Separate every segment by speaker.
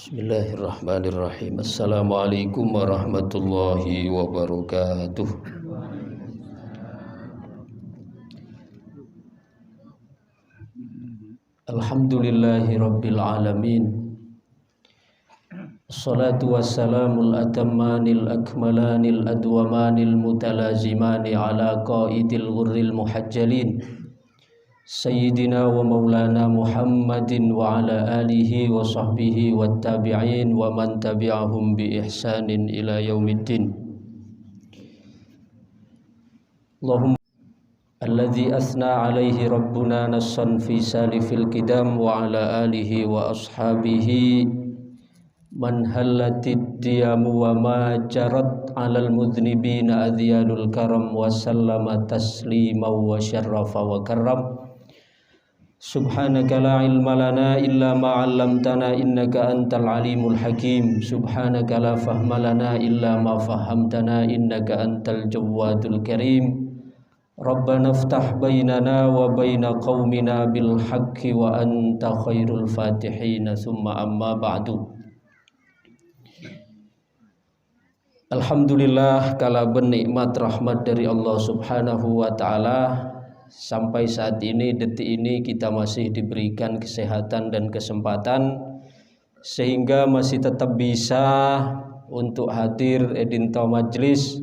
Speaker 1: Bismillahirrahmanirrahim. Assalamualaikum warahmatullahi wabarakatuh. Alhamdulillahi rabbil alamin. Assalatu wassalamul atammanil akmalanil adwamanil mutalazimani ala qaidil ghurril muhajjalin Sayyidina wa maulana Muhammadin wa ala alihi wa sahbihi wa tabi'in wa man tabi'ahum bi ihsanin ila yaumiddin. Allahumma alladhi athna alaihi rabbuna nassan fi salifil qidam wa ala alihi wa ashabihi man hallatid diyamu wa ma jarat alal mudhnibina adhyalul karam wa sallama taslima wa syarrafa wa karram. Subhanaka la ilma lana illa ma 'allamtana innaka antal alimul hakim. Subhanaka la fahma lana illa ma fahamtana innaka antal jawadul karim. Rabbana iftah bainana wa baina qaumina bil haqqi wa anta khairul fatihin. Thumma amma ba'du. Alhamdulillah kalaben nikmat rahmat dari Allah Subhanahu wa taala. Sampai saat ini, detik ini kita masih diberikan kesehatan dan kesempatan sehingga masih tetap bisa untuk hadir edinto majlis,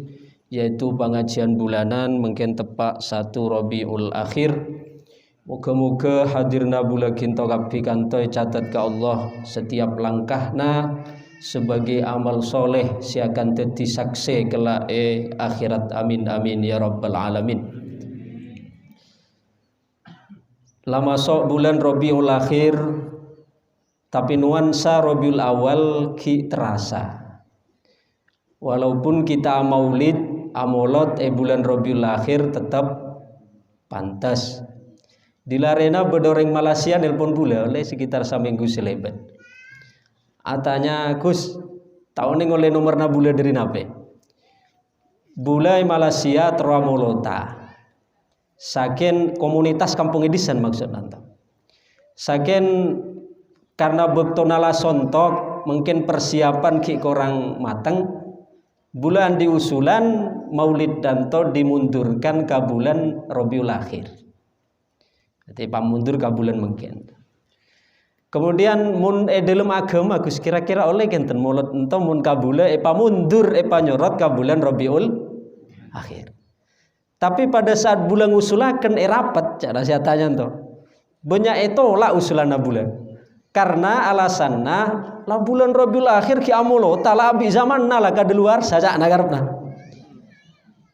Speaker 1: yaitu pengajian bulanan mungkin tepat 1 Rabiul Akhir. Moga-moga hadirna bulan kinto kabeh kantoy catat ke Allah setiap langkahna sebagai amal soleh si akan dadi saksi kelak akhirat. Amin amin ya rabbal alamin. Lama sok bulan Rabiul Akhir, tapi nuansa Rabiul Awal ki terasa. Walaupun kita maulid, amolot bulan Rabiul Akhir tetap pantas. Di larena bedoreng Malaysia nelpon bula oleh sekitar seminggu selebat. Atanya Gus, tahun ini oleh nomorna bula dari nape? Bula Malaysia teramolota. Saken komunitas kampung edisan maksud nanti. Saken karena bektonala sontok mungkin persiapan ki korang mateng. Bulan diusulan maulid danto dimundurkan ke bulan Rabiul Akhir. Jadi pamundur ke bulan mungkin. Kemudian mun dalam agama Gus kira-kira oleh kenten maulid ento mun kabula pamundur nyorot ke bulan Rabiul Akhir. Tapi pada saat bulan usulakan rapat, cara saya tanya tuh, banyak itu lah usulan bulan. Karena alasannya lah bulan Rabiul Akhir ki amulo, tala abi zaman lah kada luar saja nagarna.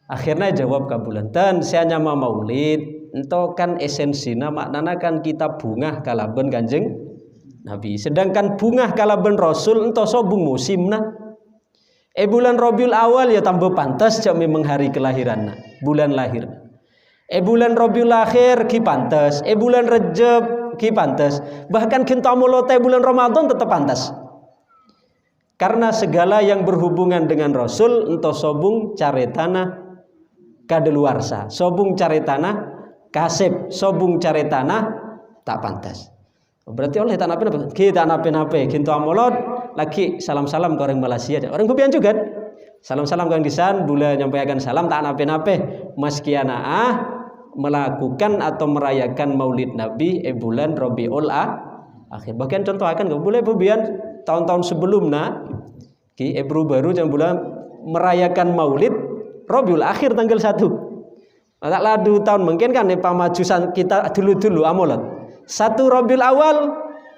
Speaker 1: Akhirnya jawab ke bulan. Dan saya nyama maulid, itu kan esensinya maknanya kan kita bunga kalaben Kanjeng Nabi. Sedangkan bunga kalaben Rasul itu sobung musimna. Bulan Rabiul Awal ya tambah pantas jam memang hari kelahiran bulan lahir. Bulan Rabiul Akhir ki pantas, bulan Rejab ki pantas. Bahkan kita mulotai bulan Ramadan tetap pantas. Karena segala yang berhubungan dengan Rasul ento sobung caretana kadaluarsa, sobung caretana kasep, sobung caretana tak pantas. Berarti oleh tanah apa? Kita nape-nape, kita amolot lagi salam-salam ke orang Malaysia, orang Bubian juga. Salam-salam ke orang di sana, bula nyampaikan salam tak nape-nape. Mas kiana melakukan atau merayakan Maulid Nabi bulan Rabiul Akhir. Bahkan contoh akan ke bula Bubian tahun-tahun sebelumnya ki Ebru baru yang bulan merayakan Maulid Rabiul Akhir tanggal 1. Tak ladu tahun mungkin kan pamajusan kita dulu-dulu amolot. 1 Rabiul Awal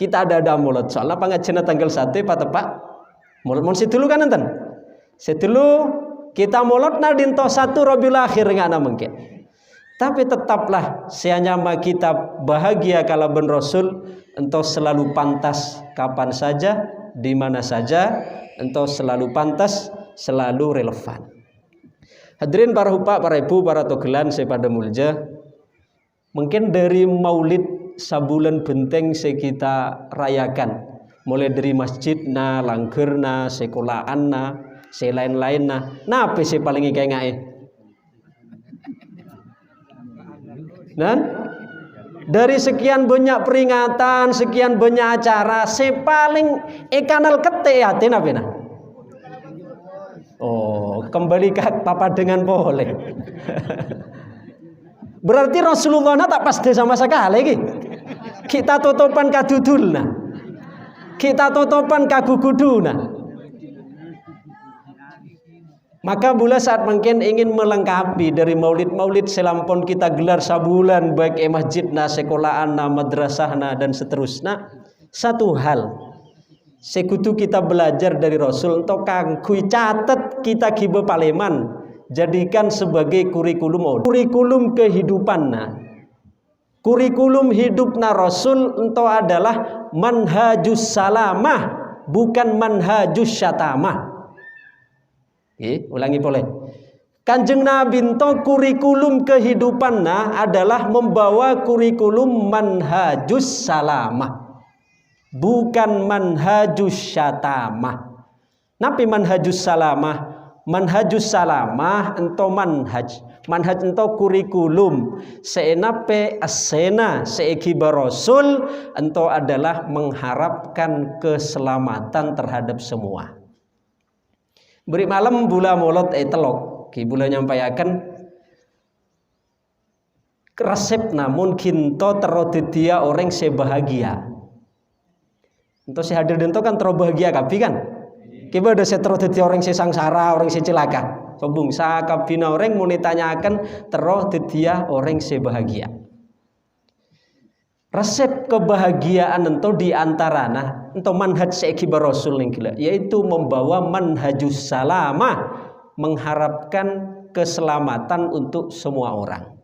Speaker 1: kita ada amolot. Soalnya pengajian tanggal 1 tepat molot mon dulu kan enten. Sedulu kita molot na dinto 1 Rabiul Akhir ngana mungkin. Tapi tetaplah seanyama kita bahagia kalaben Rasul entau selalu pantas kapan saja, di mana saja, entau selalu pantas, selalu relevan. Hadirin para hupak, para ibu, para togelan saya pada mulja. Mungkin dari maulid sabulan benteng kita rayakan, mulai dari masjidna, langgerna, sekolahanna, selain-lainna. Napa sih paling kayak ngai? Dan Dari sekian banyak peringatan, sekian banyak acara, paling kanal kete hati napena. Oh, kembali ke papa dengan boleh. Berarti Rasulullah tak pasti sama sekali. Kita tutupan kadudulna, kita tutupan kaguguduna. Maka bula saat mungkin ingin melengkapi dari maulid-maulid selampon kita gelar sabulan baik masjidna, sekolahanna, madrasahna dan seterusnya. Satu hal sekutu kita belajar dari Rasul untuk kangkui catat kita kibe paleman jadikan sebagai kurikulum kehidupanna. Kurikulum hidupna Rasul untuk adalah manhajus salamah, bukan manhajus syatamah. Ulangi boleh. Kanjeng Nabi ento kurikulum kehidupannya adalah membawa kurikulum manhajus salamah, bukan manhajus syatamah. Napi manhajus salamah? Manhajus salamah ento manhaj ento kurikulum seenape asena seekiba Rasul ento adalah mengharapkan keselamatan terhadap semua. Beri malam bula molot telok ki bula nyampaikan resep namun kinto terodedia orang sebahagia. Ento si hadir dento kan terbahagia kabi kan. Kiba ada seterodedia orang sesangsara, orang secilaka. Sobung sakabina orang mau ditanyakan terodedia orang sebahagia. Resep kebahagiaan ento diantarana ento manhaj sekibar Rasul yang gila, yaitu membawa manhajus salamah, mengharapkan keselamatan untuk semua orang.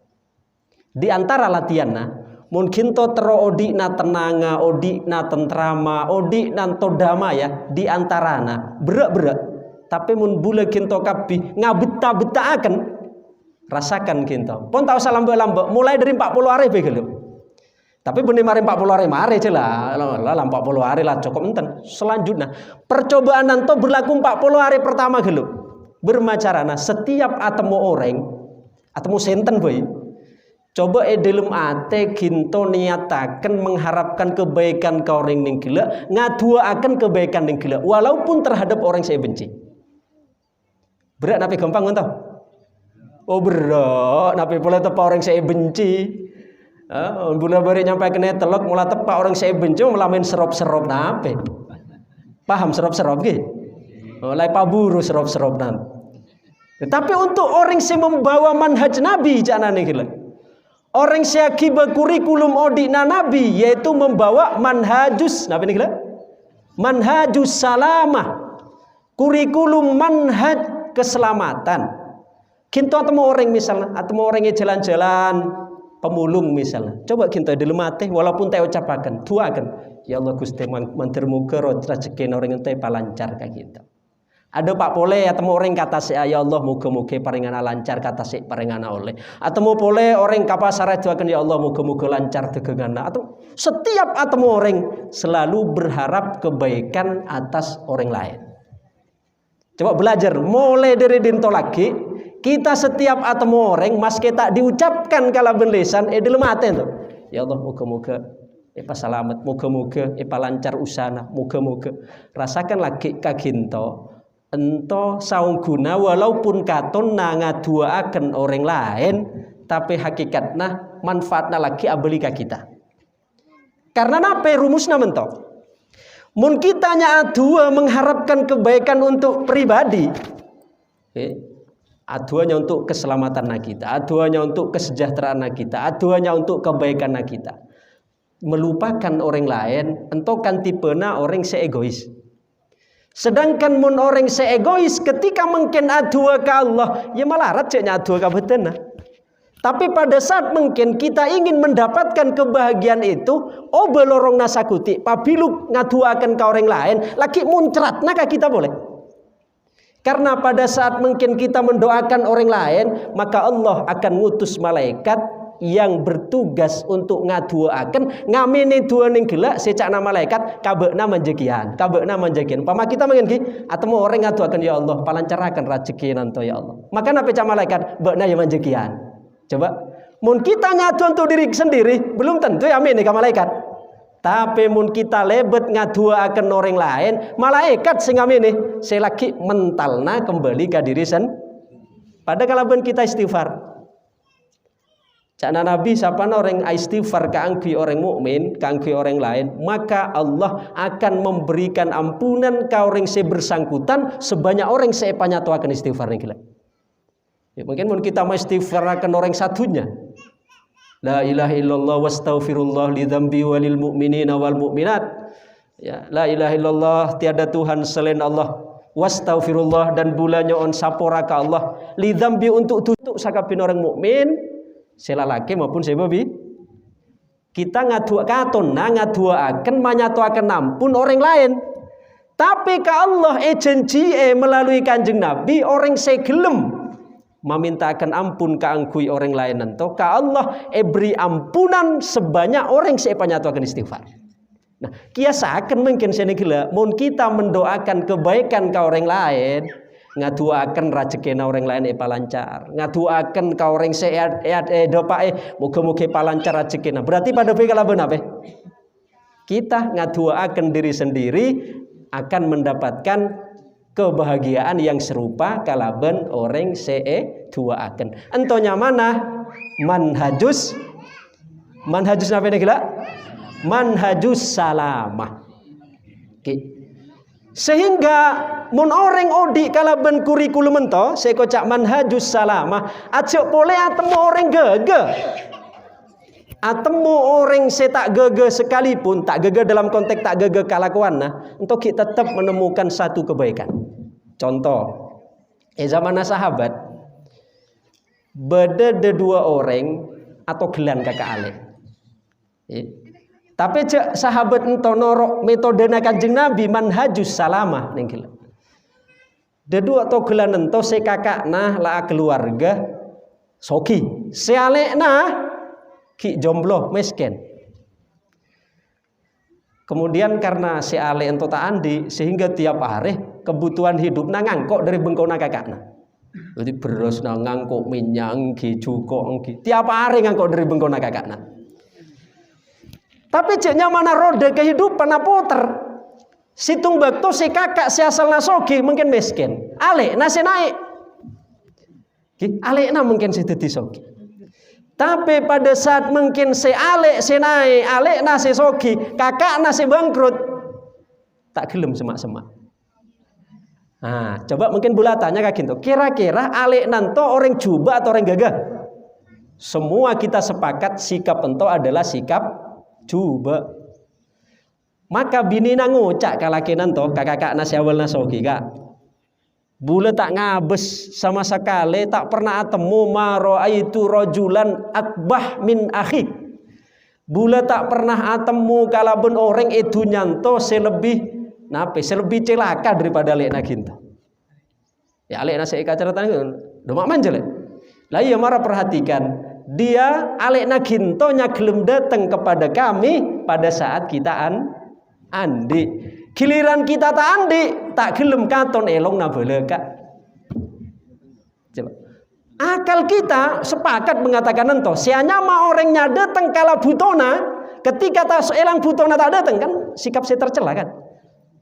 Speaker 1: Di antara latihanna mungkin to tero odikna tenanga, odikna tentrama, odikna todama ya, di antarana berak-berak. Tapi mun bule kinto kabih ngabeta-beta akan rasakan kinto. Pun tahu salambe-lambe mulai dari 40 hari begitu. Tapi benih mari 40 hari mari aja lah 40 hari lah cukup enten. Selanjutnya percobaan nanto berlaku 40 hari pertama gelo. Bermacarana setiap atemu orang atemu senten boy. Coba dalam ate ginto niatakan mengharapkan kebaikan ke orang ning gila, ngaduakan kebaikan ning gila walaupun terhadap orang saya benci. Berat napi gampang entah. Oh berat napi pula tepa orang saya benci. Bula bari nyampai kena telok mula tepak orang saya benci melamin serop-serop nape. Paham serop-serop ge? Lai paburu serop-serop nan. Tapi untuk orang yang membawa manhaj Nabi jangan gila. Orang yang akibat kurikulum odina Nabi yaitu membawa manhajus Nabi gila. Manhajus salamah. Kurikulum manhaj keselamatan. Kinto atau orang misalnya atau orang yang jalan-jalan pemulung misalnya, coba kita dulu mati walaupun teh ucapakan, tuakan, ya Allah Gusti mantir muga rezeki orang ente palancar kayak gitu. Ada pak boleh atau orang kata si ya Allah muga-muga paringana lancar kata si paringana oleh, atau mau boleh orang kapasara tuakan ya Allah muga-muga lancar tegengana, atau setiap atau orang selalu berharap kebaikan atas orang lain. Coba belajar mulai dari dinto lagi. Kita setiap atemu orang maske tak diucapkan kala benlesan dalam hati itu. Ya Allah moga-moga epa selamat, moga-moga epa lancar usana, moga-moga rasakan lagi kaginto ento saung guna walaupun katon na ngaduaaken orang lain tapi hakikatna manfaatna lagi abeli ka kita. Karena napa rumusna mentok? Mun kita nya adua mengharapkan kebaikan untuk pribadi. Aduanya untuk keselamatan kita, aduanya untuk kesejahteraan kita, aduanya untuk kebaikan kita. Melupakan orang lain, entokan tipena orang seegois. Sedangkan mun orang seegois ketika mungkin adua ke Allah, ya malah rajanya adua ke betena. Tapi pada saat mungkin kita ingin mendapatkan kebahagiaan itu, oh belorong nasakuti, pabiluk ngaduakan ke orang lain, lagi muncrat, nah kita boleh. Karena pada saat mungkin kita mendoakan orang lain, maka Allah akan ngutus malaikat yang bertugas untuk ngaduakan ngamini dua ning gelak secakna malaikat kabekna manjegian pama kita mungkin ki atau orang ngaduakan ya Allah palancarakan rezeki nanto ya Allah. Maka napa cak malaikat bekna ya manjegian. Coba Mun kita ngadu untuk diri sendiri, belum tentu amin ka malaikat. Tapi mun kita lebet ngadu akan orang lain, malaikat sing amin saya lagi mentalna kembali ke diri sendiri. Pada kalaban kita istighfar. Cakna Nabi siapa orang istighfar keangki orang mukmin, keangki orang lain, maka Allah akan memberikan ampunan ke orang yang bersangkutan sebanyak orang yang panyatuakan istighfar gila. Ya, mungkin kita mau istighfar akan orang satunya. La ilaha illallah wastaghfirullah lidzambi walil mu'minina wal mu'minat. Ya, la ilaha illallah tiada Tuhan selain Allah. Wastaghfirullah dan bulannya on sapora ka Allah. Lidzambi untuk tutup sakapin orang mukmin. Selalaki maupun sebabi kita ngaduakan menyatuakan ampun orang lain. Tapi ke Allah janji melalui kanjeng Nabi orang segelem memintakan ampun keangkui orang lain nanti ke Allah beri ampunan sebanyak orang sepenyatuakan istighfar. Nah kiasakan mungkin senegila mun kita mendoakan kebaikan ke orang lain, ngaduakan rezekina orang lain lancar, ngaduakan ka orang sehat dopae muga-muga palancar rezekina. Berarti pada pikir apa? Kita ngaduakan diri sendiri akan mendapatkan kebahagiaan yang serupa kalaban orang duaaken. Entonya mana? Manhajus apa gila? Manhajus salamah. Sehingga mun orang odi kalaban kurikulum ento saya kocak manhajus salamah aja boleh atemu orang gege atemu orang saya tak gege sekalipun tak gege dalam konteks tak gege kelakuan untuk kita tetap menemukan satu kebaikan. Contoh zaman sahabat beda dua orang atau gelan kakak alih. Tapi cek sahabat ento norok metode kanjeng Nabi manhajus salamah nengkil. Dedua atau gelan ento se kakakna la keluarga soki, se alekna ki jomblo miskin. Kemudian karena si ale ento tak andi sehingga tiap hari kebutuhan hidup ngangkok dari bengkona kakakna. Jadi beros ngangkok minyak ki cuko ki. Tiap hari ngangkok dari bengkona kakakna. Tapi ceknya mana roda kehidupan puter. Situng bakto si kakak si asal nasogi mungkin miskin. Ale nasi naik. Ale na mungkin si teti sogi. Tapi pada saat mungkin si ale si naik, ale nasi sogi, kakak nasi bangkrut, tak gelem semak-semak. Nah, coba mungkin bulatannya kayak gitu. Kira-kira ale nanto orang juba atau orang gagah? Semua kita sepakat sikap ento adalah sikap coba. Maka bini ngucak kalaki nanto kakak nasi awal nasogi kak. Bule tak ngabes sama sekali tak pernah atemu maroaitu rojulan akbah min akhi. Bule tak pernah atemu kalaben orang itu nyanto selebih celaka daripada lek naginta. Ya lek nasi kacaratan itu demak manjel. Lah iya marah perhatikan. Dia alek naginto nyagelem datang kepada kami pada saat kita andi. Giliran kita tak andi, tak gelem katon elong nabele kak. Coba. Akal kita sepakat mengatakan ento, sianya ma orangnya datang kala butona, ketika tas elang butona tak datang kan sikap saya tercela kan.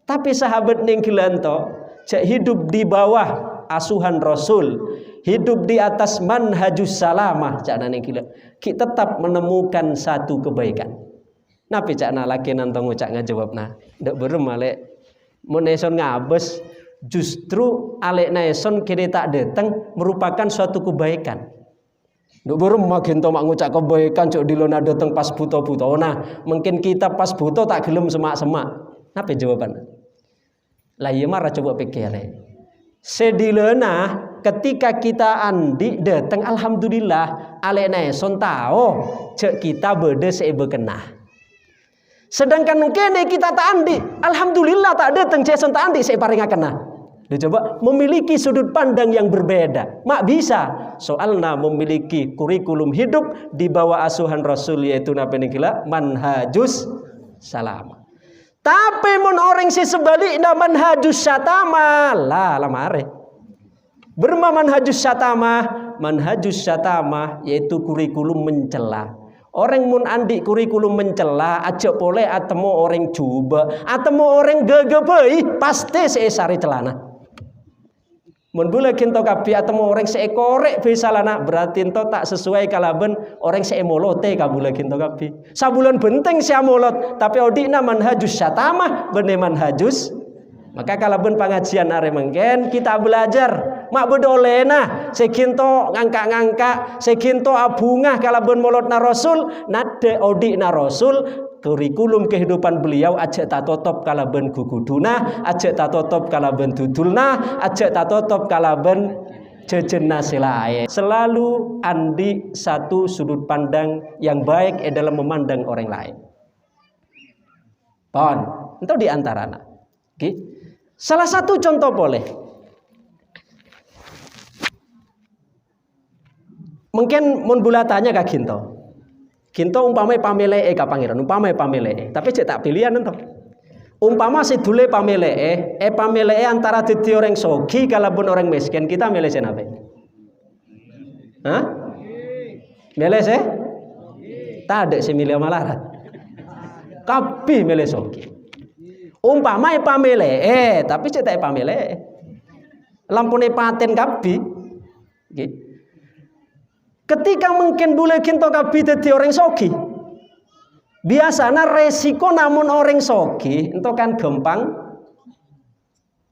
Speaker 1: Tapi sahabat ning gilanto, hidup di bawah asuhan Rasul, hidup di atas manhajus salamah cakna ning gila. Kita tetap menemukan satu kebaikan. Napi cakna laki nantong ngucak ngajawab ndak berem alek meneson ngabes justru alek naeson kini tak datang merupakan suatu kebaikan. Ndak berem makin to mak ngucak kebaikan cok dilona datang pas buto-buto. Nah, mungkin kita pas buto tak gelem semak-semak. Napi jawaban? Lah iya marah coba pikir. Sedilena ketika kita andi datang alhamdulillah alek naeson tahu cek kita beda sebe kenah. Sedangkan kene kita tak andi, alhamdulillah tak datang ceson tak andi saya paringaken nah. Dia coba memiliki sudut pandang yang berbeda. Mak bisa soalnya memiliki kurikulum hidup di bawah asuhan Rasul yaitu napeningkila manhajus salam. Tapi mun orang si sebaliknya manhajus syatama lah lamare. Berma manhajus syatama manhajus syatamah, yaitu kurikulum mencela. Orang mun andi kurikulum mencela aja boleh atemu orang coba atemu orang gegebei pasti seesari celana. Mun bule kinto kabi atemu orang seekorek bisalana berarti ento tak sesuai kalaben orang seemolote kabule kinto kabi. Sabulan benteng siamolot tapi odina manhajus syatamah bene manhajus. Maka kalaben pengajian are mengken kita belajar mak bedolena sekinto ngangka-ngangka sekinto abungah kalaben molotna rasul nade odina rasul kurikulum kehidupan beliau ajak tak totop kalaben guguduna ajak tak totop kalaben dudulna ajak tak totop kalaben jejenna silae. Selalu andi satu sudut pandang yang baik dalam memandang orang lain. Pon, itu diantaranya. Okay. Salah satu contoh boleh. Mungkin mun bulatannya kak Ginto. Ginto umpamai pamelee ka pangeran, umpamai pamelee. Tapi cek tak pilihan ento. Umpama sidule pamelee, pamelee antara dadi orang sogi kalaupun orang miskin, kita milih senape? Hah? Milih se? Tak ada sing milih malarat. Kabeh milih sogi. Umpama pamelee, tapi cek tak pamelee. Lampune paten kabeh. Nggih. Ketika mungkin boleh kinto kabi dadi orang sogi, biasanya resiko namun orang sogi itu kan gampang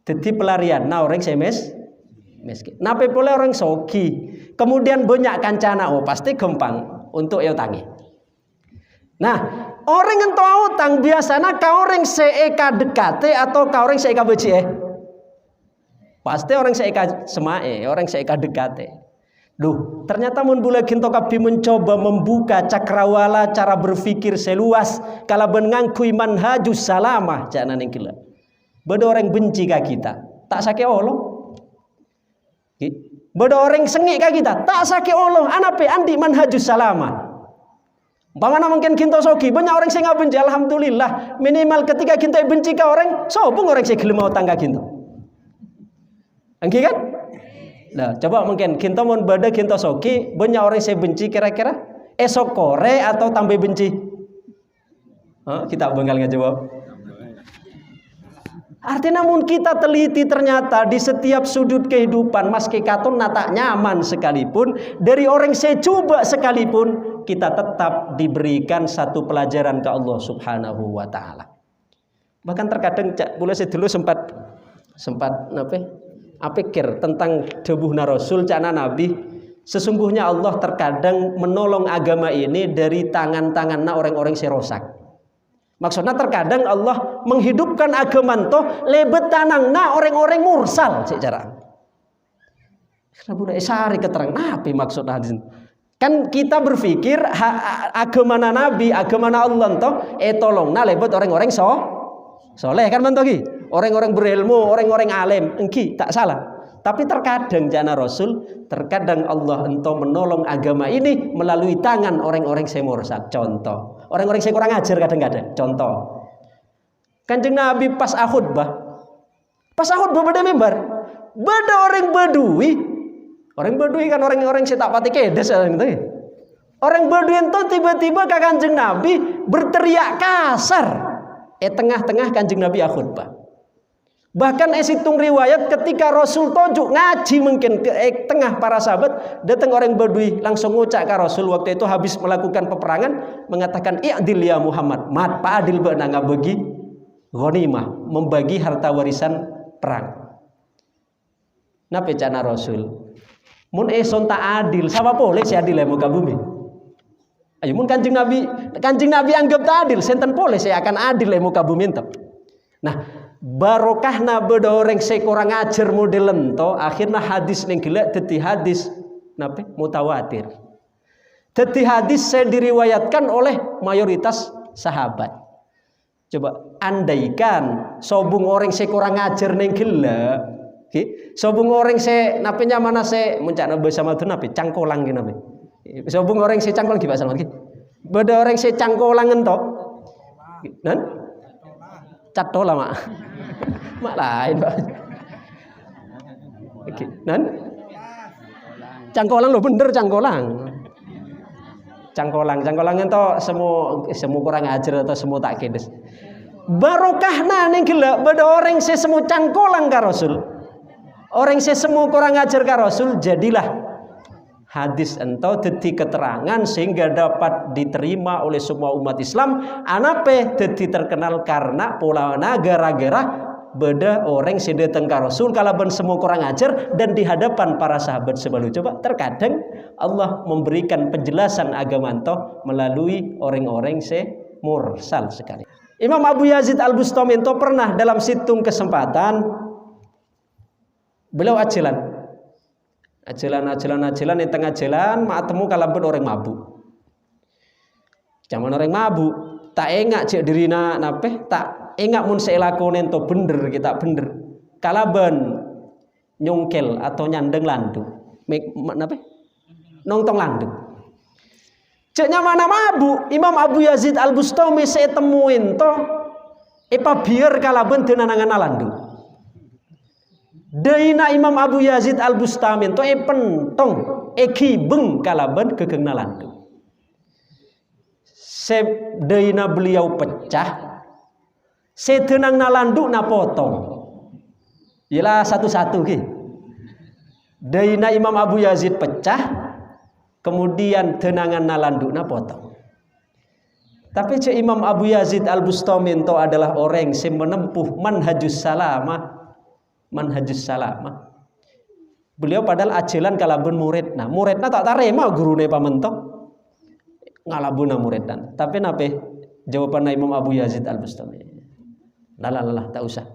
Speaker 1: jadi pelarian. Nah orang semes miskin. Nape boleh orang sogi, kemudian banyak kancana, oh pasti gampang untuk eutangi. Nah orang yang tahu utang biasanya kau orang seeka dekate atau kau orang seeka beci pasti orang seeka semae, orang seeka dekate. Duh, ternyata mun bula kinto kabi mencoba membuka cakrawala cara berpikir seluas kalaben ngangkui manhajus salamah jangan yang gila. Beda orang benci ka kita, tak sake Allah. Beda orang sengik ka kita, tak sake Allah. Anape andi manhajus salamah. Bagaimana mungkin kinto sogi banyak orang sing benci, alhamdulillah. Minimal ketika kinto benci ka orang, sobong orang sing gelem utang ka kinto. Angki kan? Nah, coba mungkin kinto mun bada kinto soki banyak orang saya benci kira-kira esok kore atau tambah benci. Kita bakal ngejawab. Artinya mun kita teliti ternyata di setiap sudut kehidupan meski katon nata nyaman sekalipun dari orang saya coba sekalipun kita tetap diberikan satu pelajaran ke Allah Subhanahu wa taala. Bahkan terkadang boleh saya dulu sempat pikir tentang debuhna Rasul cana Nabi. Sesungguhnya Allah terkadang menolong agama ini dari tangan-tanganna orang-orang serosak. Maksudnya terkadang Allah menghidupkan agama itu lebet tanangna orang-orang mursal secara. Karena sari keterang nabi maksudnya kan kita berpikir agama Nabi, agama Allah itu tolongna lebet orang-orang soleh kan mentogi. Orang-orang berilmu, orang-orang alim, engki tak salah. Tapi terkadang jana Rasul, terkadang Allah entah menolong agama ini melalui tangan orang-orang semursak. Contoh, orang-orang yang kurang ajar kadang-kadang. Contoh, Kanjeng Nabi pas khutbah beda mimbar, beda orang Badui. Orang Badui kan orang-orang yang tak pati kedes. Orang Badui itu tiba-tiba ke Kanjeng Nabi berteriak kasar. Tengah-tengah Kanjeng Nabi khutbah. Bahkan esitung riwayat ketika Rasul tojuk ngaji mungkin ke tengah para sahabat datang orang Badui langsung ngucap ke Rasul waktu itu habis melakukan peperangan mengatakan i'dil ya Muhammad mat pa adil bana ngabagi ghanimah membagi harta warisan perang. Napa cana Rasul mun eson tak adil sama boleh si adil muka bumi. Ayo mun Kanjeng Nabi anggap tak adil senten boleh saya akan adil muka bumi entep. Nah barokahna beda orang saya kurang ajar model ento akhirnya hadis ning gila dadi hadis napa mutawatir. Dadi hadis saya diriwayatkan oleh mayoritas sahabat. Coba andaikan sobung orang saya kurang ajar ning gila, sobung orang saya napenya mana saya mencana bahasa Madun nape cangkolang gini nape. Sobung orang saya cangkolang gimana sama lagi? Beda orang saya cangkolang ento. Dan catola mak. Mak lain Pak. Oke, nan Cangkolang lo bener cangkolang. Cangkolang itu semu kurang ajar atau semu tak kedes. Barokahna ning gelak beda orang sesemu cangkolang ka Rasul. Orang sesemu kurang ajar ka Rasul, jadilah hadis ento dadi keterangan sehingga dapat diterima oleh semua umat Islam. Anape dadi terkenal karena polana gara-gara beda orang sing datang ka Rasul kalaban semua kurang ajar dan di hadapan para sahabat sebelu. Coba terkadang Allah memberikan penjelasan agama ento melalui orang-orang se mursal sekali. Imam Abu Yazid Al-Bustami ento pernah dalam situng kesempatan beliau ajalan di tengah jalan temu kalaban orang mabuk. Zaman orang mabuk tak engak cek dirina nape tak engak mun selakonen to bener kita bener. Kalaban nyongkel atau nyandeng landu. Nape? Nongtong landu. Ceknya mana mabuk Imam Abu Yazid Al-Bustami saya temuin to biar kalaban tenanangan landu. Daina Imam Abu Yazid Al-Bustami to pentong kibeng kalaban kegengna landu. Daina beliau pecah. Sedenang nalandu na potong. Yalah satu-satu ki. Daina Imam Abu Yazid pecah. Kemudian tenangan nalandu na potong. Tapi Imam Abu Yazid Al-Bustami itu adalah orang yang menempuh manhajus salamah. Beliau padahal ajalan kalabun muridna tak tarema gurune pamentok ngalabuna muridna. Tapi nape jawaban Imam Abu Yazid Al-Bustami? Lalah tak usah.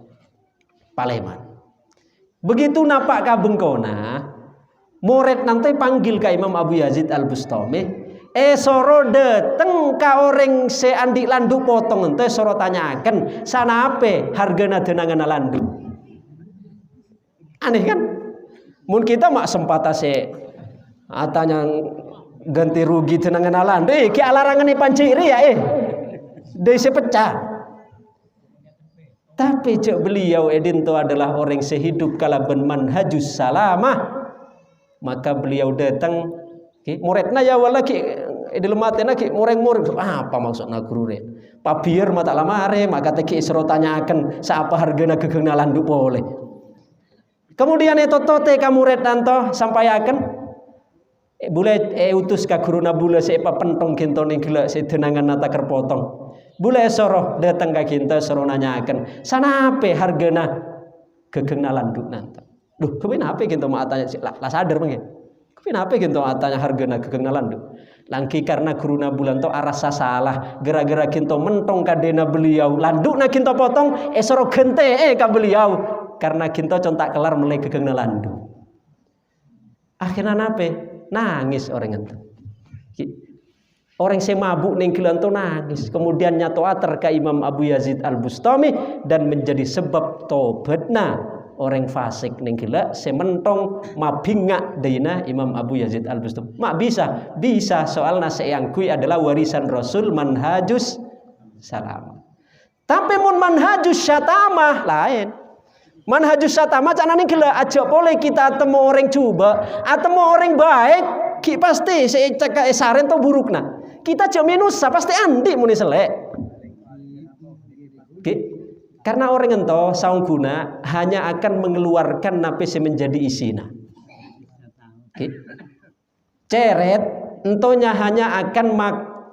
Speaker 1: Paleman. Begitu napak kabengkona, murid nanti panggil ke Imam Abu Yazid Al-Bustami, soro dateng ka orang se andi landu potong ente soro tanyakan sana ape hargana denangan landu. Aneh kan? Mun kita mak sempata se atanya ganti rugi tenangan landu, ki alarangan ni panciri ya desi pecah. Tapi cek beliau edin itu adalah orang sehidup kalaban manhajus salamah. Maka beliau datang muridna ya wala ki dilematena ki murid apa maksudna guru re pabiar mata lamare maka teki isro tanyakan siapa hargana gegengna landu boleh. Kemudian tote ka murid nanto sampaikan bule utus ka guruna bule sepa pentong kintone gila sedenangan nata kerpotong. Bule soro datang ka kinta soro nanyakan sana ape hargana gegengna landu nanto. Duh, kenapa kita mau tanya lah sadar mungkin. Kenapa kita mau tanya hargana gegengna landu? Langki karena guruna bulan to arasa salah gara-gara kita mentong kadena beliau landu na kita potong soro gente ka beliau karena kita contak kelar mulai gegengna landu. Akhirnya nape? Nangis orang itu. Orang yang mabuk ning gelan to nangis. Kemudian nyato ater ka Imam Abu Yazid Al-Bustami dan menjadi sebab tobatna orang fasik ning gila sementong mabinga deuna Imam Abu Yazid Al-Bustami. Mak bisa soalna yang kui adalah warisan Rasul manhajus salam. Tapi mun manhajus syatamah lain. Manhajus syatamah canane gila aja boleh kita temu orang coba atau orang baik ki pasti secek esaren to burukna. Kita aja minusa pasti andi muni selek. Karena orang ento saung guna hanya akan mengeluarkan napis menjadi isina. Ceret entonya hanya akan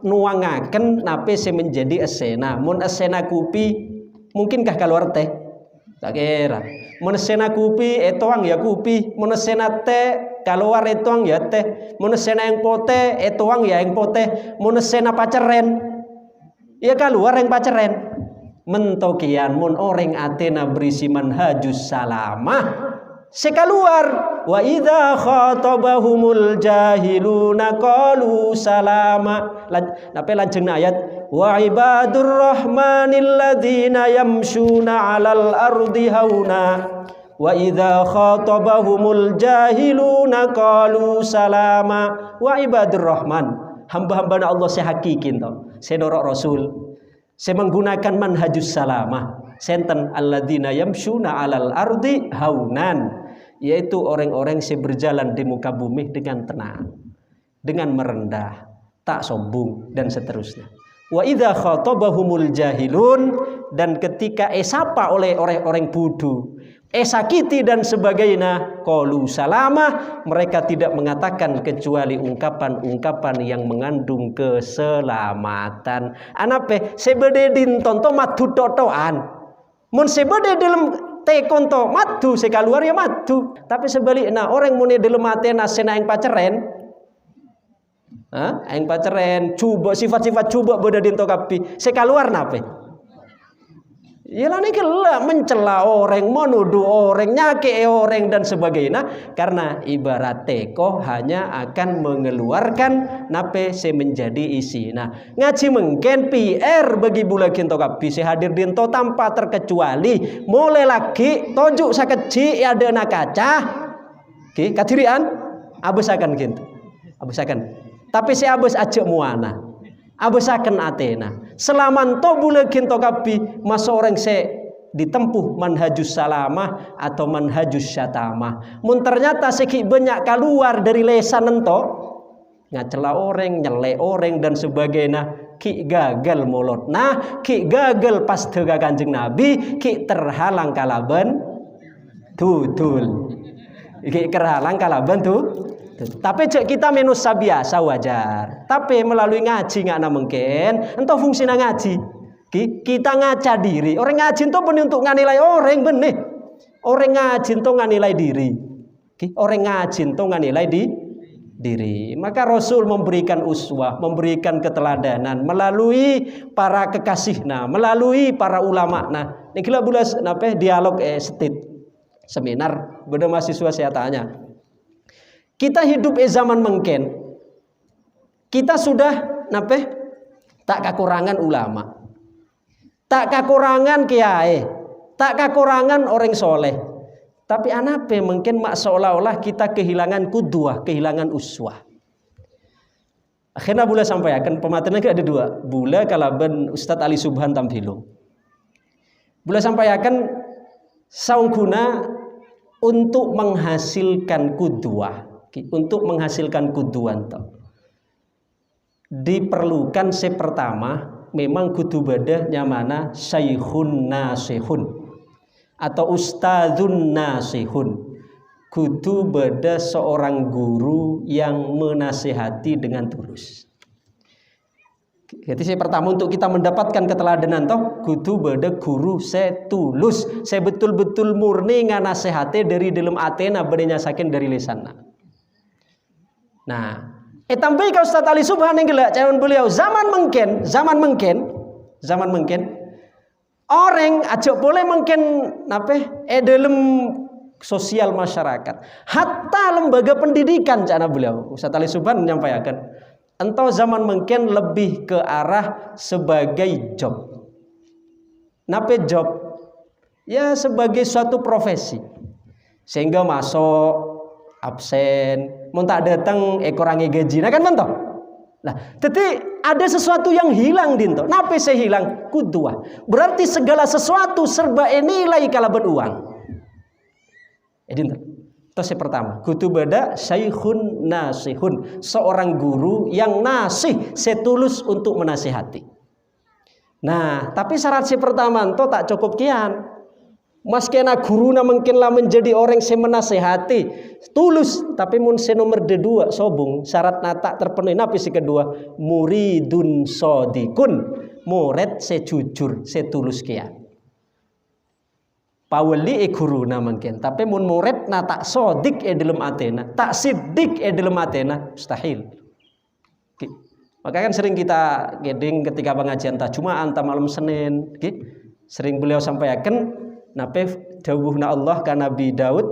Speaker 1: nuangaken napis menjadi esena. Mun esena kupi mungkinkah keluar teh? Tak kira. Mun esena kupi etoang ya kupi, mun esena teh keluar etoang ya teh, mun esena yang pote etoang ya yang pote, mun esena paceren ya keluar yang paceren. Mentokian mun orang atena berisi manhajus salamah sekaluar wa idza khatabahumul jahiluna qalu salama. Nape lajeng ayat wa ibadur rahmanil ladzina yamshuna 'alal ardi hauna wa idza khatabahumul jahiluna qalu salama. Wa ibadur rahman hamba-hamba Allah sehakikin to sedorok Rasul saya menggunakan manhajus salamah senten alladzina yamshuna 'alal ardi haunan yaitu orang-orang yang berjalan di muka bumi dengan tenang, dengan merendah, tak sombong dan seterusnya. Wa idza khatabahumul jahilun, dan ketika sapa oleh orang-orang bodoh, sakiti dan sebagainya, qalu salama, mereka tidak mengatakan kecuali ungkapan-ungkapan yang mengandung keselamatan. Anape sebede dinton to madu totoan. Mun sebede dalam tekon to madu sekaluar ya madu. Tapi sebaliknya orang mun dalam atena sena yang paceren, aing paceren coba sifat-sifat coba beda dinto kapi sekaluar nape? Yalah ini kelak mencela orang, menuduh orang, nyake orang dan sebagainya, karena ibarat teko hanya akan mengeluarkan nape se menjadi isi. Nah, ngaji mungkin PR bagi bula kinto kapi se hadir dinto tanpa terkecuali, mulai lagi tojuk sakeci ada na kaca, ki kadirian abesakan kinto, abesakan. Tapi si abes aja muana, abesakan Athena. Selaman to bule kinto kapi masa orang se ditempuh manhajus salamah atau manhajus syatamah. Mun ternyata seki banyak keluar dari lesan ento, ngacela orang, nyele orang dan sebagainya, ki gagal molot. Nah, ki gagal pas tega Kanjeng Nabi, ki terhalang kalaban tutul. Ki terhalang kalaban tuh. Tapi kita manusia biasa wajar. Tapi melalui ngaji nggak mungkin. Entah fungsinya ngaji. Kita ngaca diri. Orang ngaji itu benih untuk nganilai orang benih. Orang ngaji itu nganilai diri. Orang ngaji itu nganilai diri. Maka Rasul memberikan uswah, memberikan keteladanan melalui para kekasihna, melalui para ulama. Nah, ini kita bulas nape dialog seminar. Beda mahasiswa saya tanya. Kita hidup zaman mungkin, kita sudah nape tak kekurangan ulama, tak kekurangan kiai, tak kekurangan orang soleh. Tapi anape mungkin mak seolah-olah kita kehilangan kudwah, kehilangan uswah. Akhirnya bula sampaikan pematennya ada dua, bula kalaban Ustadz Ali Subhan Tamthilung. Bula sampaikan saungguna untuk menghasilkan kudwah. Untuk menghasilkan kuduan diperlukan pertama memang kudu bada nyamana syaikhun nasihun atau ustadzun nasihun, kudu bada seorang guru yang menasihati dengan tulus. Jadi pertama untuk kita mendapatkan keteladanan kudu bada guru setulus, saya betul-betul murni nganasehate dari dalam atena bedanya sakin dari lisanna. Nah, tampai kau Ustaz Ali Subhan yang gelak calon beliau zaman mungkin orang aja boleh mungkin dalam sosial masyarakat, hatta lembaga pendidikan cana beliau Ustaz Ali Subhan menyampaikan, entau zaman mungkin lebih ke arah sebagai job. Nape job? Ya sebagai suatu profesi, sehingga masuk absen, mau tak datang ekorangi gaji, nah kan mentok. Nah, jadi ada sesuatu yang hilang dinto. Napa saya hilang? Kudwah. Berarti segala sesuatu serba nilai kalaban uang. Dinto. Itu yang pertama. Kudu bada syaikhun nasihun, seorang guru yang nasih, setulus untuk menasihati. Nah, tapi syarat si pertama itu tak cukup kian. Mas kena guruna mungkinlah menjadi orang yang menasehati tulus, tapi mun se nomor kedua sobung syarat nata terpenuhi. Napi si kedua muridun sodikun, murid sejujur setulus kian. Pawali guruna mungkin, tapi mun murid nata sodik dalam atena, tak sidik dalam atena mustahil. Maka kan sering kita geding ketika pengajian Jumat anta malam Senin, sering beliau sampaikan. Napef dawuhna Allah ka Nabi Daud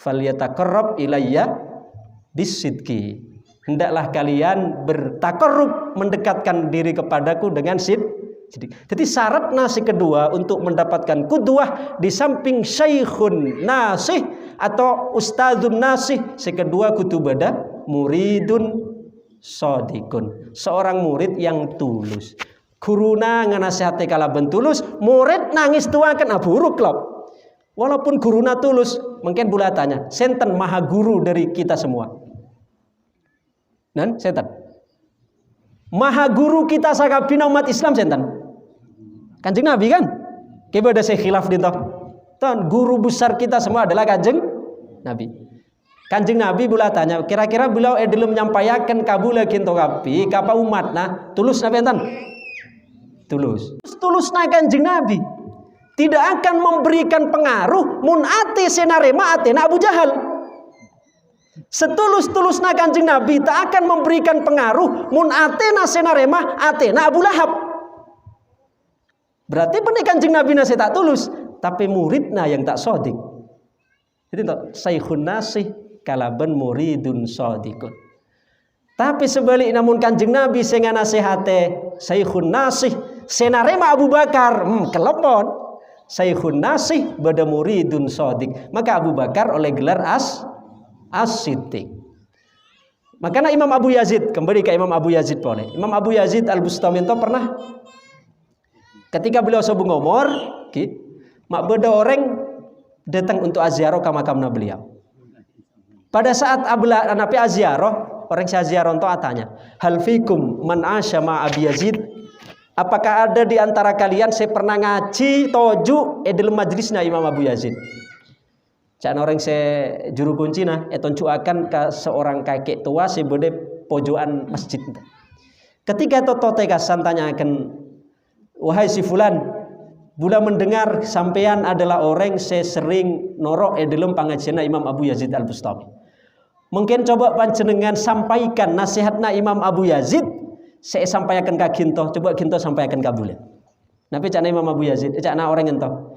Speaker 1: falyataqarrab ilayya bisidqi, hendaklah kalian bertakarrub mendekatkan diri kepadaku dengan sidq. Jadi syarat nasi kedua untuk mendapatkan kudwah di samping syaikhun nasih atau ustadzun nasih, si kedua kudu bada muridun sodikun, seorang murid yang tulus. Guruna nganasihati kala bentulus, murid nangis tuakan aburuk klop. Walaupun guruna tulus, mungkin bula tanya, senten maha guru dari kita semua. Dan senten. Maha guru kita sakabina umat Islam senten. Kanjeng Nabi kan? Kepada saya khilaf dinto. Tan guru besar kita semua adalah Kanjeng Nabi. Kanjeng Nabi bula tanya, kira-kira beliau edilum menyampaikan kabula kinto kapi, kapa umatna tulus nabi enten? Tulus. Tulusna Kanjeng Nabi tidak akan memberikan pengaruh mun ate senarema atena Abu Jahal. Setulus-tulusna Kanjeng Nabi tak akan memberikan pengaruh mun atena senarema atena Abu Lahab. Berarti benih Kanjeng Nabi nasi tak tulus, tapi muridna yang tak sodik. Jadi saykhun nasih kalaban muridun sodikun. Tapi sebalik namun Kanjeng Nabi senga nasihate saykhun nasih senarema Abu Bakar, kelepon. Saykhun nasih bada muridun sodik. Maka Abu Bakar oleh gelar as-siddiq. Makanya Imam Abu Yazid, kembali ke Imam Abu Yazid boleh. Imam Abu Yazid Al-Bustami itu pernah ketika beliau sebung umur, mak beda orang datang untuk aziarah ke makamnya beliau. Pada saat Nabi aziarah, orang si aziarah itu tanya, hal fikum man asya ma Abi Yazid? Apakah ada di antara kalian saya pernah ngaji toju dalam majlisnya Imam Abu Yazid? Cak orang saya juru kunci nah, tunjukkan ke seorang kakek tua sebede pojokan masjid. Ketika itu tekasan tanyakan, wahai si fulan, bula mendengar sampean adalah orang saya sering norok dalam pengajian Imam Abu Yazid Al-Bustami. Mungkin coba panjenengan sampaikan nasihatna Imam Abu Yazid, saya sampaikan ke Ginto, coba Ginto sampaikan ke bula. Nabi cakna Imam Abu Yazid, cakna orang ento.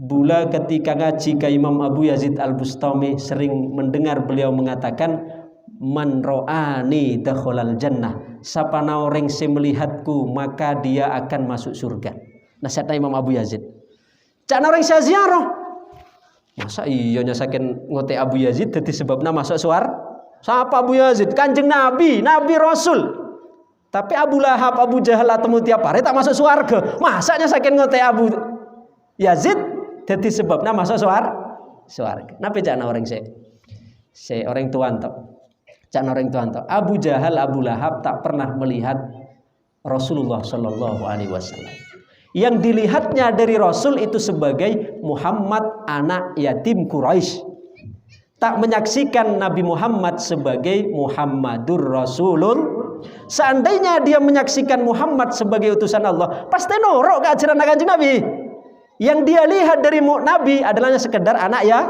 Speaker 1: Bula ketika ngaji ke Imam Abu Yazid Al-Bustami sering mendengar beliau mengatakan, man ro'ani dakhalal jannah. Sapana orang yang melihatku maka dia akan masuk surga. Nasihatnya Imam Abu Yazid. Cakna orang saya ziarah. Masa iya nyasakin ngote Abu Yazid jadi sebabnya masuk suar? Siapa Abu Yazid? Kanjeng Nabi, Nabi Rasul. Tapi Abu Lahab, Abu Jahal atau tiap hari tak masuk surga. Masa nyasakin ngote Abu Yazid jadi sebabnya masuk surga. Nabi cakna orang saya orang tuan toh. Cakna orang tuan toh. Abu Jahal, Abu Lahab tak pernah melihat Rasulullah Shallallahu Alaihi Wasallam. Yang dilihatnya dari Rasul itu sebagai Muhammad anak yatim Quraisy. Tak menyaksikan Nabi Muhammad sebagai Muhammadur Rasulullah. Seandainya dia menyaksikan Muhammad sebagai utusan Allah, pasti norok ke ajaran Kanjeng Nabi. Yang dia lihat dari Nabi adalahnya sekedar anak ya.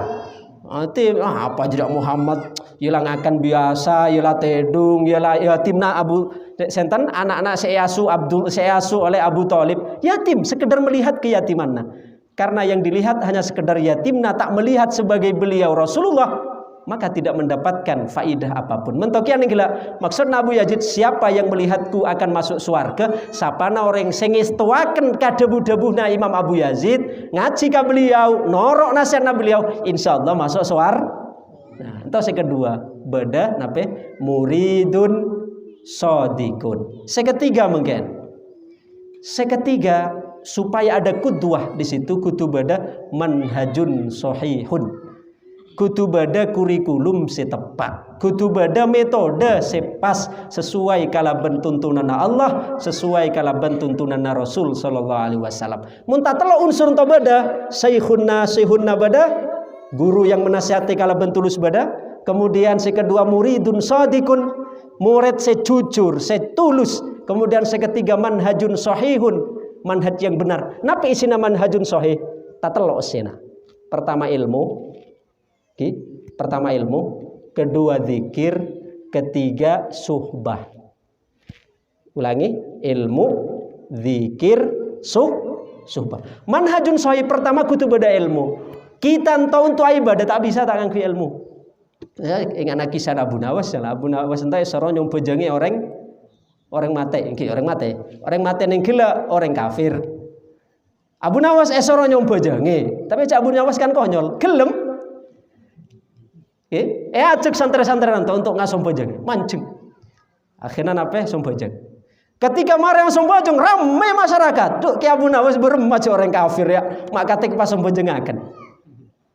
Speaker 1: Nanti apa tidak Muhammad hilang akan biasa, ialah tedung, ialah yatimna Abu senten anak-anak seasu oleh Abu Thalib, yatim sekedar melihat keyatimannya. Karena yang dilihat hanya sekedar yatimna, tak melihat sebagai beliau Rasulullah, maka tidak mendapatkan faidah apapun. Mentokian yang gila. Maksud Abu Yazid, siapa yang melihatku akan masuk surga? Sapana orang sing ngestuaken kadebu-debuhna Imam Abu Yazid, ngaji ka beliau, norok nasihatna beliau, insyaallah masuk surga. Nah, itu yang kedua, beda nape muridun sodikun. Seketiga mungkin. Seketiga supaya ada kudwah di situ, kudu beda manhajun sahihun. Kudu bada kurikulum setepat, kudu bada metode sepas sesuai kalaban tuntunan Allah, sesuai kalaban tuntunan Rasul sallallahu alaihi wasallam. Mun tatelo unsur to bada, saykhunna bada, guru yang menasihati kalaban tulus bada. Kemudian si kedua muridun shadikun, murid sejujur, setulus. Kemudian si ketiga manhajun sahihun, manhaj yang benar. Napa isina manhajun sahih? Tatelo isina. Pertama ilmu, kedua zikir, ketiga suhbah. Ulangi, ilmu, zikir, suhbah. Manhajun sahih pertama kudu beda ilmu. Kita tahu untuk ibadah tak bisa tak nganggo ilmu. Ya ingat kisah Abu Nawas ya. Abu Nawas entai soro nyong bojangi orang mate, orang mate ning gila orang kafir. Abu Nawas soro nyong bojangi, tapi Abu Nawas kan konyol, gelem. Ajak santri-santri untuk ngasom bojang, mancing. Akhirnya nape sombojang. Ketika marah yang sombojang, ramai masyarakat. Duk ki Abu Nawas beremaj orang kafir ya, mak katik pas sombojengaken.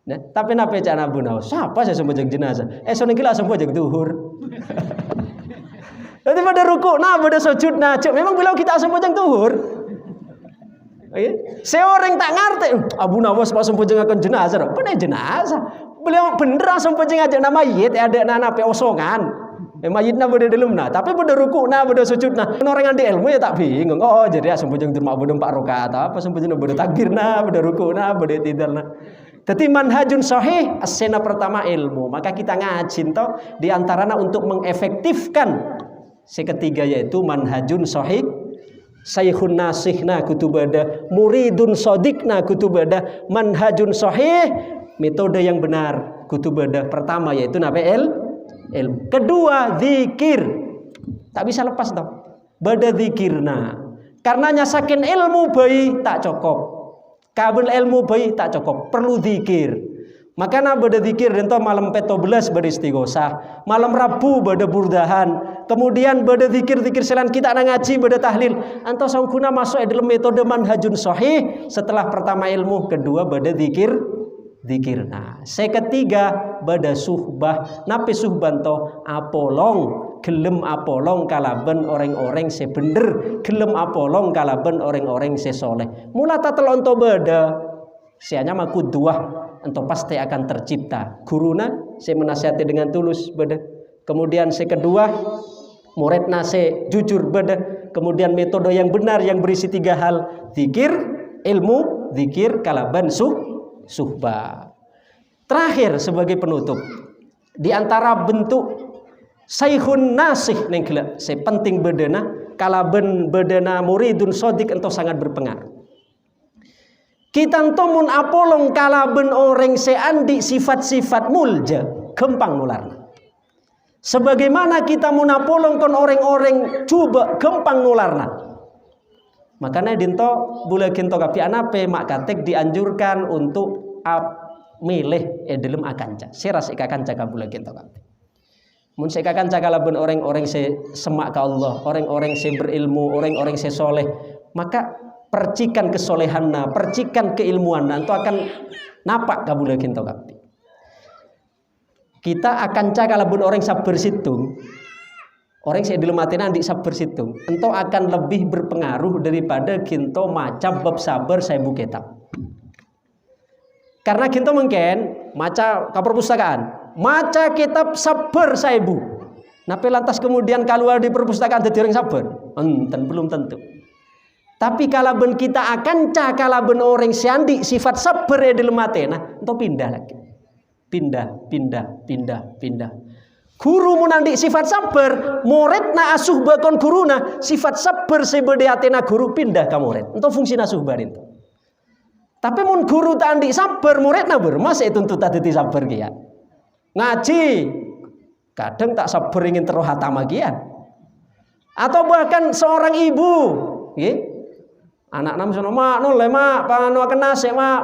Speaker 1: Nah, tapi napa cak Abu Nawas? Siapa saya sembojeng jenazah? Sono iki langsung sembojeng zuhur. Nanti pada ruku, nah pada sujud, nah cuk memang beliau kita sembojeng zuhur. Seorang tak ngerti Abu Nawas pas sembojeng akan jenazah. Bener jenazah. Beliau bener sembojeng aja nama mayit ada nana pe osongan. Mayitna pada dalamna, tapi pada ruku nah pada sujud nah. Orang yang di ilmu ya tak bingung. Oh jadi sembojeng turma bodong 4 rakaat apa sembojeng pada takbir nah pada ruku nah pada tidal nah. Jadi manhajun sahih asena pertama ilmu. Maka kita ngajin toh diantaranya untuk mengefektifkan seketiga yaitu manhajun sahih, saykhun nasihna kutubada, muridun sodikna kutubada, manhajun sahih, metode yang benar kutubada. Pertama yaitu ilmu. Kedua zikir. Tak bisa lepas toh. Bada zikirna. Karena nyasakin ilmu bayi tak cukup. Kabel ilmu bayi tak cukup, perlu zikir. Makanya bada zikir ento malam 14 bada istighosah, malam Rabu bada burdahan, kemudian bada zikir-zikir selain kita ngaji bada tahlil. Anto sangkuna masuk dalam metode manhajun sahih. Setelah pertama ilmu, kedua bada zikir. Nah, seketiga bada suhbah. Napi suhbanto apolong. Gelem apolong kalaben orang-orang se bener, gelem apolong kalaben orang-orang se soleh. Mula tatelon to beda, sianya mah kuduah ento pasti akan tercipta. Guruna se menasihati dengan tulus beda. Kemudian se kedua muridna se jujur beda. Kemudian metode yang benar yang berisi 3 hal: zikir, ilmu, zikir kalaben suhbah. Terakhir sebagai penutup, di antara bentuk saykhun nasih neng gila, saya penting bedana kalaben bedana muridun sodik ento sangat berpengaruh. Kita ento mun apolong kalaben orang seandi sifat-sifat mulja gampang nularna. Sebagaimana kita mun apolong kon orang-orang coba gampang nularna. Makanya dinto bula kinto kapi anape mak katek dianjurkan untuk milih dalam akanca. Seras ikakanca kabula kinto kapi. Mun sekakan cakalaben orang-orang se semak ke Allah, orang-orang se berilmu, orang-orang se soleh, maka percikan kesolehanna, percikan keilmuanna itu akan napak kabula kinto kapi. Kita akan cakalaben orang sabar situng, orang se dilematina di sabar situng, ento akan lebih berpengaruh daripada kinto maca bab sabar saya kitab. Karena kinto mungkin maca ke perpustakaan, maca kitab sabar saibu. Napi lantas kemudian keluar di perpustakaan jadi orang sabar? Enten belum tentu. Tapi kalaben kita akan cakalaben orang siandi sifat sabar ya dalam matena, itu pindah lagi. Pindah. Guru munandi sifat sabar, muridna asuh bakon guruna sifat sabar sebede atena guru pindah ke murid. Itu fungsi asuhbar itu. Tapi mun guru tandi sabar muridna masih tuntut tadi sabar kia. Ngaji kadang tak sabar ingin terus hatam gian. Atau bahkan seorang ibu, anak nam sono mak nol mak panu akan nasi mak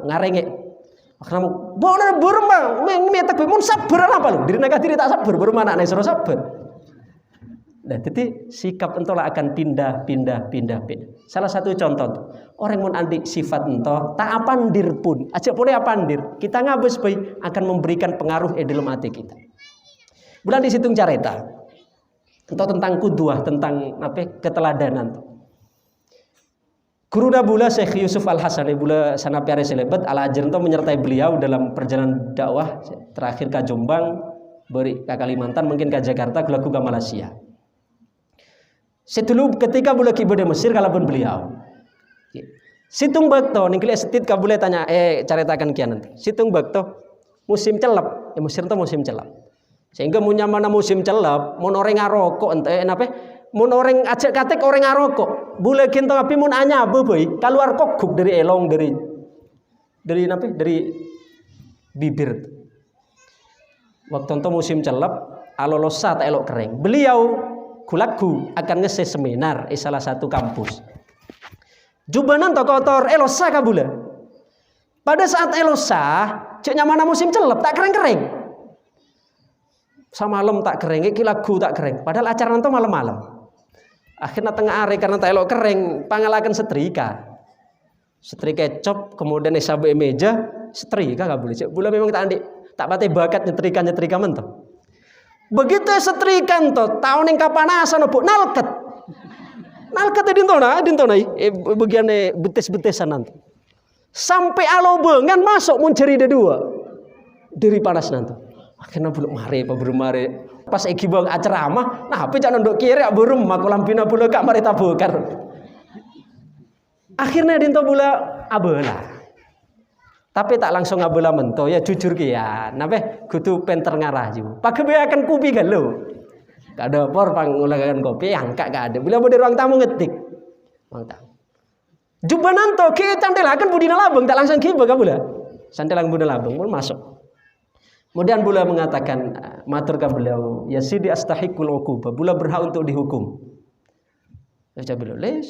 Speaker 1: ngarenge. Karena boner burma metak mun sabar apa lu? Diri naga diri tak sabar burma anak nai sabar. Nah, jadi sikap entolah akan pindah. Salah satu contoh, orang mun andi sifat ento tak apandir pun, aja boleh apandir. Kita ngabes bayi akan memberikan pengaruh dalam hati kita. Bulan disitung careta. Ento tentang kuduah, tentang apa keteladanan. Guru bula Syekh Yusuf Al-Hasan bula sanapiare selebat Al-Ajar ento menyertai beliau dalam perjalanan dakwah terakhir ke Jombang, beri ke Kalimantan, mungkin ke Jakarta, kelaku ke Malaysia. Setulu ketika bula kibode Mesir kalaupun beliau. Situng bakto ningkili setit kabule tanya caritakan kian nanti. Situng bakto musim celap, Mesir itu musim celap. Sehingga munya mana musim celap, mun orang ngarokok ente napa? Mun orang ajak katek orang ngarokok. Bule kinto api mun anya boy, keluar kokuk dari elong dari napa? Dari bibir. Waktu itu musim celap, alolosa tak elok kering. Beliau kulaku akan ngese seminar di salah satu kampus. Jubanan to kotor elosa kabula. Pada saat elosa, ceknya mana musim celep tak kering-kering. Samalam tak kering, iki lagu tak kering. Padahal acara nanti malam-malam. Akhirnya tengah hari karena tak elok kering, pangalakan setrika. Setrika cop, kemudian sabe meja, setrika gak boleh. Bula memang tak pate bakat nyetrika mentok. Begitu setrika ento tahun yang kapanasan opo nalket. Nalket dintona bagian betes-betesan nanti. Sampai alobengan masuk munceri dua. Dari panas nanti. Akhirnya belum mari apa bermari. Pas iki bang ceramah, nah apa jangan ndok kiri burung maku lampina bula kak mari tabukar. Akhirnya dinto bula abela. Tapi tak langsung abela mento ya jujur ki ya. Nabe kudu penter ngarah jiwa. Pakebeakan kubi galo. Gak ada por pangulakan kopi angkat gak ada. Bila mau di ruang tamu ngetik. Ruang tamu. Jubananto ki candelakan budina labeng tak langsung kiba ka bula. Santelang budina labeng pun masuk. Kemudian bula mengatakan matur ka beliau, ya sidi astahiqul uqubah. Bula berhak untuk dihukum. Ucap beliau, "Les.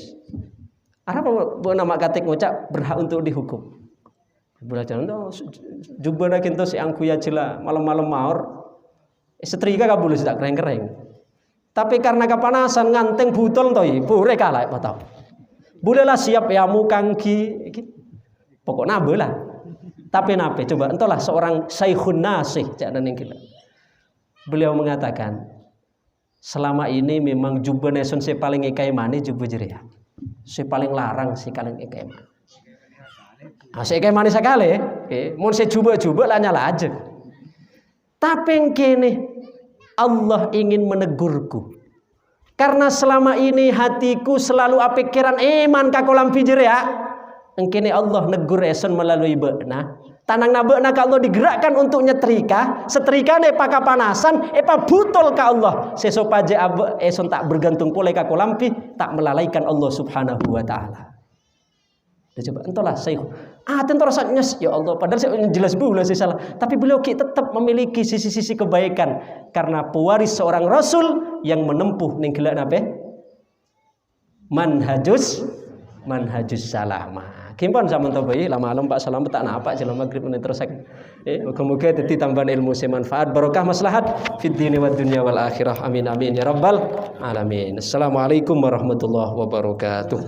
Speaker 1: Apa nama katik ngucap berhak untuk dihukum?" Bula jangan jubana kinto si angku ya cila malam-malam maor. Setrika ka bula sudah kering-kering. Tapi karena kepanasan nganteng butol toy, pure kalah apa tau. Bulalah siap ya mukangki. Pokoknya bela. Tapi nape coba entahlah seorang Syekhun Nasih jangan ningkil. Beliau mengatakan selama ini memang jubah neson si paling ikai mani jubah jeria. Si paling larang si paling ikai mani. Si ikai mani sekali, mau si jubah lah nyala aja. Tapi yang kini Allah ingin menegurku. Karena selama ini hatiku selalu pikiran iman ka kolam fijir ya. Engkini Allah negur eson melalui be'na. Tanang na be'na ka Allah digerakkan untuk nyetrika. Setrika ne paka panasan. Epa butol ka Allah. Sesopaje abe eson tak bergantung pole ka kolam fi. Tak melalaikan Allah subhanahu wa ta'ala. Coba entahlah saya tentu rasanya ya Allah padahal saya jelas bula saya salah tapi beliau tetap memiliki sisi-sisi kebaikan karena pewaris seorang rasul yang menempuh ning gelak nabe manhajus salama kimpon zaman tabai lama-lama Pak salam tak napa jelang maghrib menerusaken moga-moga dadi tambahan ilmu semanfaat barokah maslahat fid dini wad dunya wal akhirah amin amin ya rabbal alamin. Assalamualaikum warahmatullahi wabarakatuh.